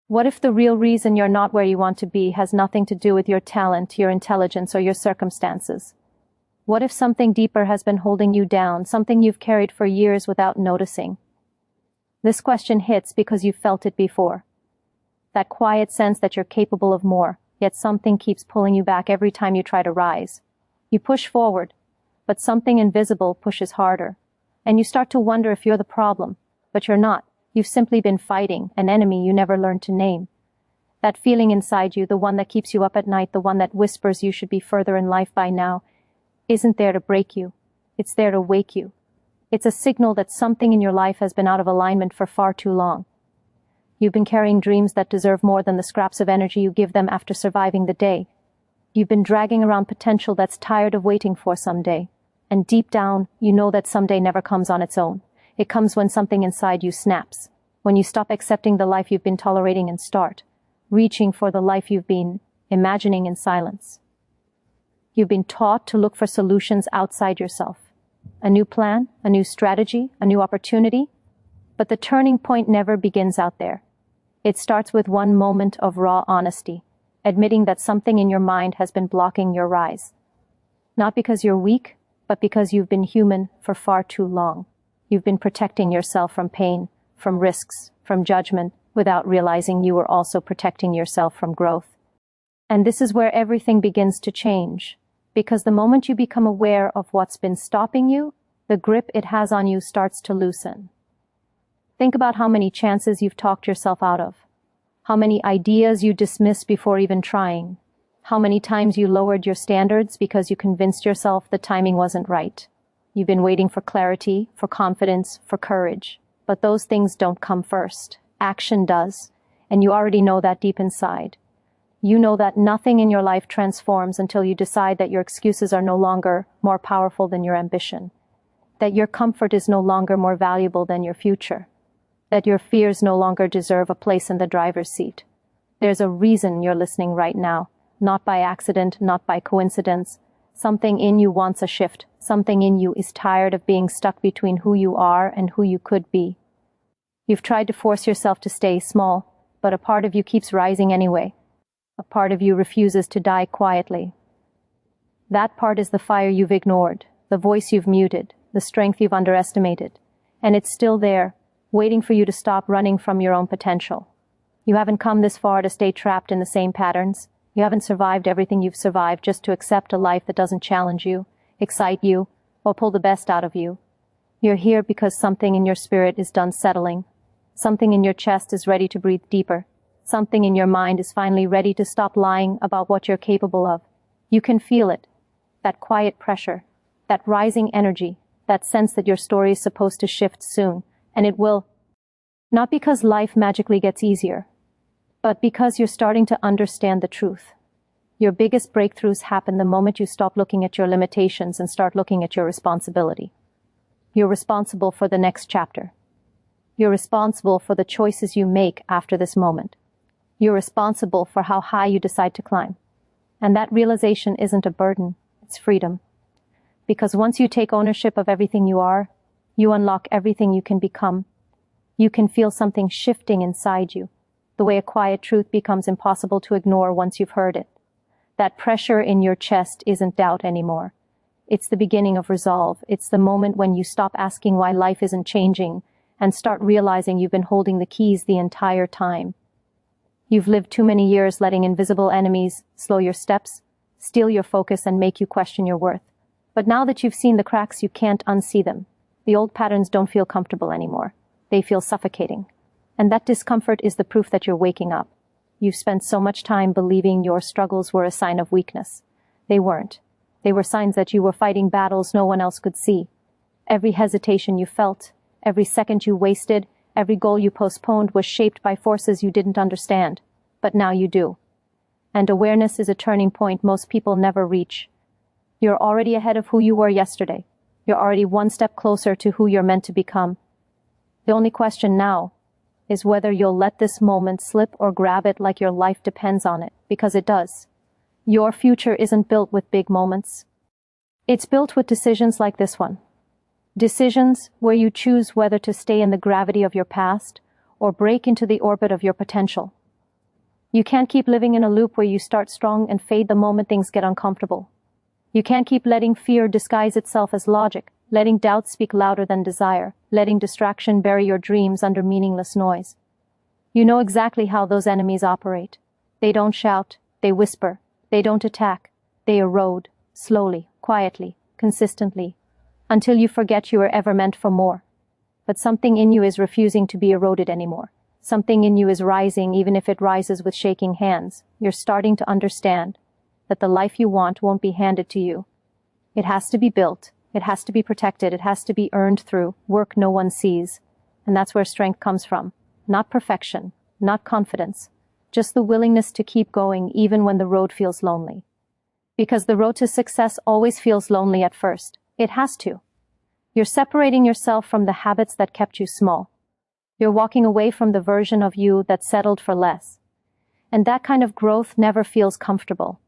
What if the real reason you're not where you want to be has nothing to do with your talent, your intelligence, or your circumstances? What if something deeper has been holding you down, something you've carried for years without noticing? This question hits because you've felt it before. That quiet sense that you're capable of more, yet something keeps pulling you back every time you try to rise. You push forward, but something invisible pushes harder. And you start to wonder if you're the problem, but you're not. You've simply been fighting an enemy you never learned to name. That feeling inside you, the one that keeps you up at night, the one that whispers you should be further in life by now, isn't there to break you. It's there to wake you. It's a signal that something in your life has been out of alignment for far too long. You've been carrying dreams that deserve more than the scraps of energy you give them after surviving the day. You've been dragging around potential that's tired of waiting for someday. And deep down, you know that someday never comes on its own. It comes when something inside you snaps. When you stop accepting the life you've been tolerating and start reaching for the life you've been imagining in silence. You've been taught to look for solutions outside yourself. A new plan, a new strategy, a new opportunity. But the turning point never begins out there. It starts with one moment of raw honesty, admitting that something in your mind has been blocking your rise. Not because you're weak, but because you've been human for far too long. You've been protecting yourself from pain, from risks, from judgment, without realizing you were also protecting yourself from growth. And this is where everything begins to change. Because the moment you become aware of what's been stopping you, the grip it has on you starts to loosen. Think about how many chances you've talked yourself out of. How many ideas you dismissed before even trying. How many times you lowered your standards because you convinced yourself the timing wasn't right. You've been waiting for clarity, for confidence, for courage. But those things don't come first. Action does. And you already know that deep inside. You know that nothing in your life transforms until you decide that your excuses are no longer more powerful than your ambition. That your comfort is no longer more valuable than your future. That your fears no longer deserve a place in the driver's seat. There's a reason you're listening right now. Not by accident, not by coincidence. Something in you wants a shift. Something in you is tired of being stuck between who you are and who you could be. You've tried to force yourself to stay small, but a part of you keeps rising anyway. A part of you refuses to die quietly. That part is the fire you've ignored, the voice you've muted, the strength you've underestimated. And it's still there, waiting for you to stop running from your own potential. You haven't come this far to stay trapped in the same patterns. You haven't survived everything you've survived just to accept a life that doesn't challenge you, excite you, or pull the best out of you. You're here because something in your spirit is done settling. Something in your chest is ready to breathe deeper. Something in your mind is finally ready to stop lying about what you're capable of. You can feel it. That quiet pressure, that rising energy, that sense that your story is supposed to shift soon, and it will. Not because life magically gets easier, but because you're starting to understand the truth. Your biggest breakthroughs happen the moment you stop looking at your limitations and start looking at your responsibility. You're responsible for the next chapter. You're responsible for the choices you make after this moment. You're responsible for how high you decide to climb. And that realization isn't a burden, it's freedom. Because once you take ownership of everything you are, you unlock everything you can become. You can feel something shifting inside you, the way a quiet truth becomes impossible to ignore once you've heard it. That pressure in your chest isn't doubt anymore. It's the beginning of resolve. It's the moment when you stop asking why life isn't changing and start realizing you've been holding the keys the entire time. You've lived too many years letting invisible enemies slow your steps, steal your focus, and make you question your worth. But now that you've seen the cracks, you can't unsee them. The old patterns don't feel comfortable anymore. They feel suffocating. And that discomfort is the proof that you're waking up. You've spent so much time believing your struggles were a sign of weakness. They weren't. They were signs that you were fighting battles no one else could see. Every hesitation you felt, every second you wasted, every goal you postponed was shaped by forces you didn't understand. But now you do. And awareness is a turning point most people never reach. You're already ahead of who you were yesterday. You're already one step closer to who you're meant to become. The only question now is whether you'll let this moment slip or grab it like your life depends on it, because it does. Your future isn't built with big moments. It's built with decisions like this one. Decisions where you choose whether to stay in the gravity of your past or break into the orbit of your potential. You can't keep living in a loop where you start strong and fade the moment things get uncomfortable. You can't keep letting fear disguise itself as logic, letting doubt speak louder than desire, letting distraction bury your dreams under meaningless noise. You know exactly how those enemies operate. They don't shout, they whisper, they don't attack, they erode, slowly, quietly, consistently, until you forget you were ever meant for more. But something in you is refusing to be eroded anymore. Something in you is rising even if it rises with shaking hands. You're starting to understand that the life you want won't be handed to you. It has to be built, it has to be protected, it has to be earned through work no one sees. And that's where strength comes from. Not perfection, not confidence, just the willingness to keep going even when the road feels lonely. Because the road to success always feels lonely at first. It has to. You're separating yourself from the habits that kept you small. You're walking away from the version of you that settled for less. And that kind of growth never feels comfortable.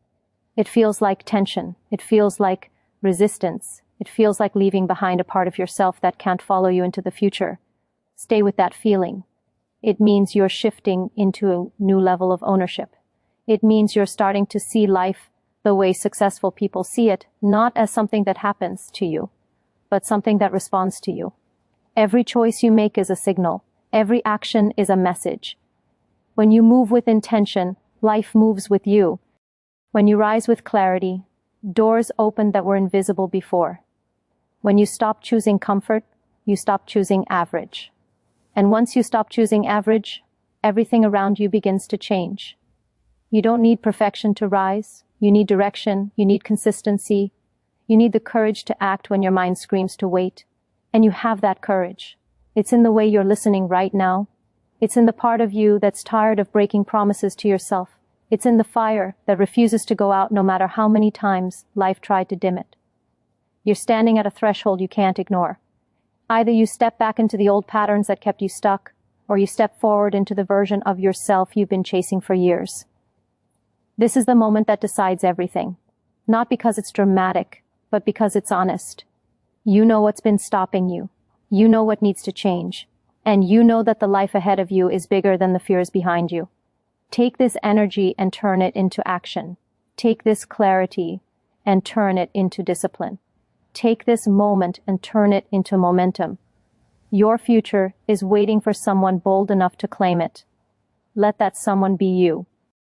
It feels like tension. It feels like resistance. It feels like leaving behind a part of yourself that can't follow you into the future. Stay with that feeling. It means you're shifting into a new level of ownership. It means you're starting to see life the way successful people see it, not as something that happens to you, but something that responds to you. Every choice you make is a signal. Every action is a message. When you move with intention, life moves with you. When you rise with clarity, doors open that were invisible before. When you stop choosing comfort, you stop choosing average. And once you stop choosing average, everything around you begins to change. You don't need perfection to rise. You need direction. You need consistency. You need the courage to act when your mind screams to wait. And you have that courage. It's in the way you're listening right now. It's in the part of you that's tired of breaking promises to yourself. It's in the fire that refuses to go out no matter how many times life tried to dim it. You're standing at a threshold you can't ignore. Either you step back into the old patterns that kept you stuck, or you step forward into the version of yourself you've been chasing for years. This is the moment that decides everything. Not because it's dramatic, but because it's honest. You know what's been stopping you. You know what needs to change. And you know that the life ahead of you is bigger than the fears behind you. Take this energy and turn it into action. Take this clarity and turn it into discipline. Take this moment and turn it into momentum. Your future is waiting for someone bold enough to claim it. Let that someone be you.